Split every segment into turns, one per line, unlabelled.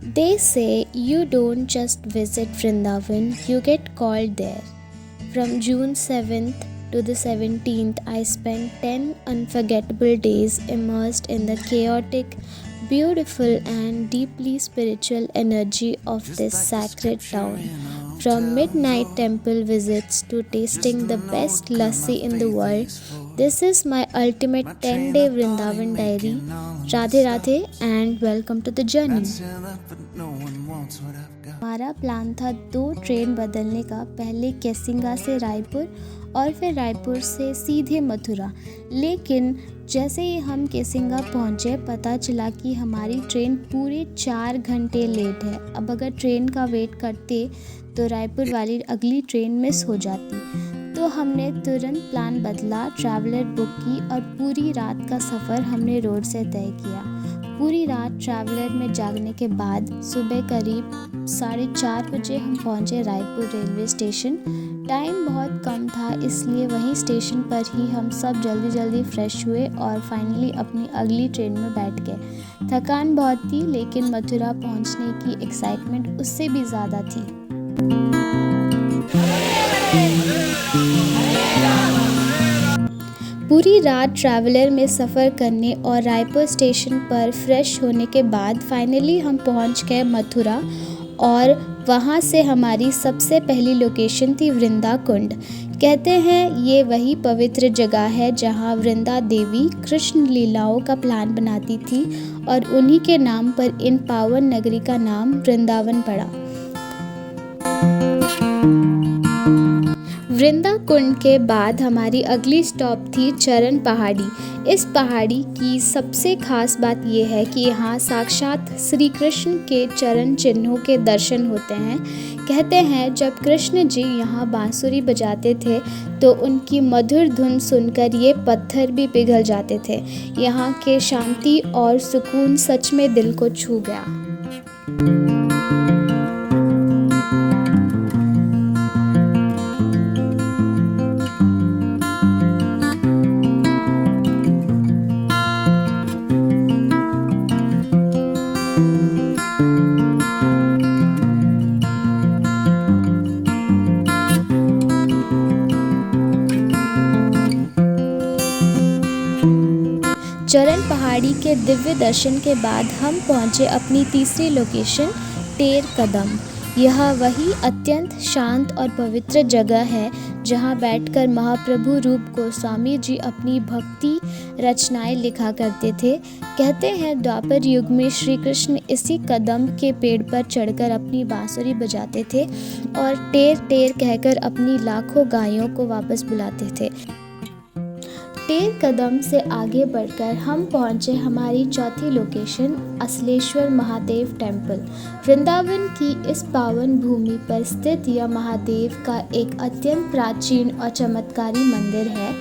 They say you don't just visit Vrindavan, you get called there. From June 7th to the 17th, I spent 10 unforgettable days immersed in the chaotic, beautiful, and deeply spiritual energy of this sacred town. From midnight temple visits to tasting the best lassi in the world, this is my ultimate 10-day Vrindavan diary. Radhe Radhe and welcome to the journey. हमारा plan था 2 train बदलने का, पहले केसिंगा से रायपुर और फिर रायपुर से सीधे मथुरा। लेकिन जैसे ही हम केसिंगा पहुंचे पता चला कि हमारी ट्रेन पूरे 4 घंटे लेट है। अब अगर ट्रेन का वेट करते तो रायपुर वाली अगली ट्रेन मिस हो जाती। तो हमने तुरंत प्लान बदला, ट्रैवलर बुक की और पूरी रात का सफ़र हमने रोड से तय किया। पूरी रात ट्रैवलर में जागने के बाद सुबह करीब 4:30 बजे हम पहुंचे रायपुर रेलवे स्टेशन। टाइम बहुत कम था, इसलिए वहीं स्टेशन पर ही हम सब जल्दी फ्रेश हुए और फाइनली अपनी अगली ट्रेन में बैठ गए। थकान बहुत थी, लेकिन मथुरा पहुंचने की एक्साइटमेंट उससे भी ज़्यादा थी। पूरी रात ट्रैवलर में सफ़र करने और रायपुर स्टेशन पर फ्रेश होने के बाद फाइनली हम पहुंच गए मथुरा और वहां से हमारी सबसे पहली लोकेशन थी वृंदा कुंड। कहते हैं ये वही पवित्र जगह है जहां वृंदा देवी कृष्ण लीलाओं का प्लान बनाती थी और उन्हीं के नाम पर इन पावन नगरी का नाम वृंदावन पड़ा। वृंदा कुंड के बाद हमारी अगली स्टॉप थी चरण पहाड़ी। इस पहाड़ी की सबसे खास बात यह है कि यहाँ साक्षात श्री कृष्ण के चरण चिन्हों के दर्शन होते हैं। कहते हैं जब कृष्ण जी यहाँ बांसुरी बजाते थे तो उनकी मधुर धुन सुनकर ये पत्थर भी पिघल जाते थे। यहाँ के शांति और सुकून सच में दिल को छू गया। चरण पहाड़ी के दिव्य दर्शन के बाद हम पहुंचे अपनी तीसरी लोकेशन टेर कदम। यह वही अत्यंत शांत और पवित्र जगह है जहां बैठकर महाप्रभु रूप गोस्वामी जी अपनी भक्ति रचनाएं लिखा करते थे। कहते हैं द्वापर युग में श्री कृष्ण इसी कदम के पेड़ पर चढ़कर अपनी बांसुरी बजाते थे और टेर टेर कहकर अपनी लाखों गायों को वापस बुलाते थे। टेर कदम से आगे बढ़कर हम पहुंचे हमारी चौथी लोकेशन असलेश्वर महादेव टेम्पल। वृंदावन की इस पावन भूमि पर स्थित यह महादेव का एक अत्यंत प्राचीन और चमत्कारी मंदिर है।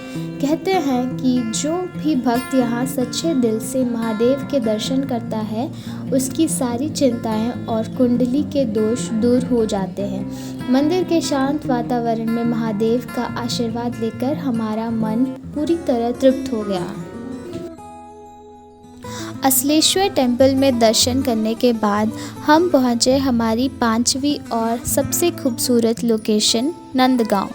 कहते हैं कि जो भी भक्त यहाँ सच्चे दिल से महादेव के दर्शन करता है उसकी सारी चिंताएं और कुंडली के दोष दूर हो जाते हैं। मंदिर के शांत वातावरण में महादेव का आशीर्वाद लेकर हमारा मन पूरी तरह तृप्त हो गया। असलेश्वर टेम्पल में दर्शन करने के बाद हम पहुंचे हमारी 5वीं और सबसे खूबसूरत लोकेशन नंदगांव।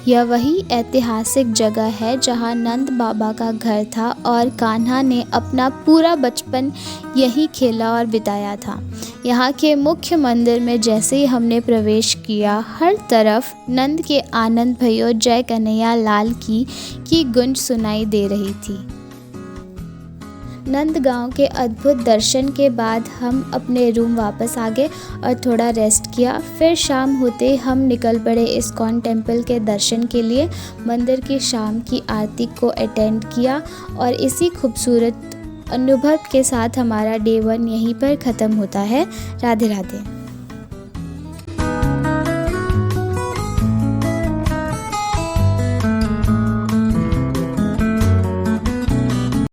यह वही ऐतिहासिक जगह है जहां नंद बाबा का घर था और कान्हा ने अपना पूरा बचपन यहीं खेला और बिताया था। यहाँ के मुख्य मंदिर में जैसे ही हमने प्रवेश किया हर तरफ नंद के आनंद भयो जय कन्हैया लाल की गूंज सुनाई दे रही थी। नंदगांव के अद्भुत दर्शन के बाद हम अपने रूम वापस आ गए और थोड़ा रेस्ट किया। फिर शाम होते हम निकल पड़े इस्कॉन टेम्पल के दर्शन के लिए। मंदिर की शाम की आरती को अटेंड किया और इसी खूबसूरत अनुभव के साथ हमारा डे 1 यहीं पर ख़त्म होता है। राधे राधे।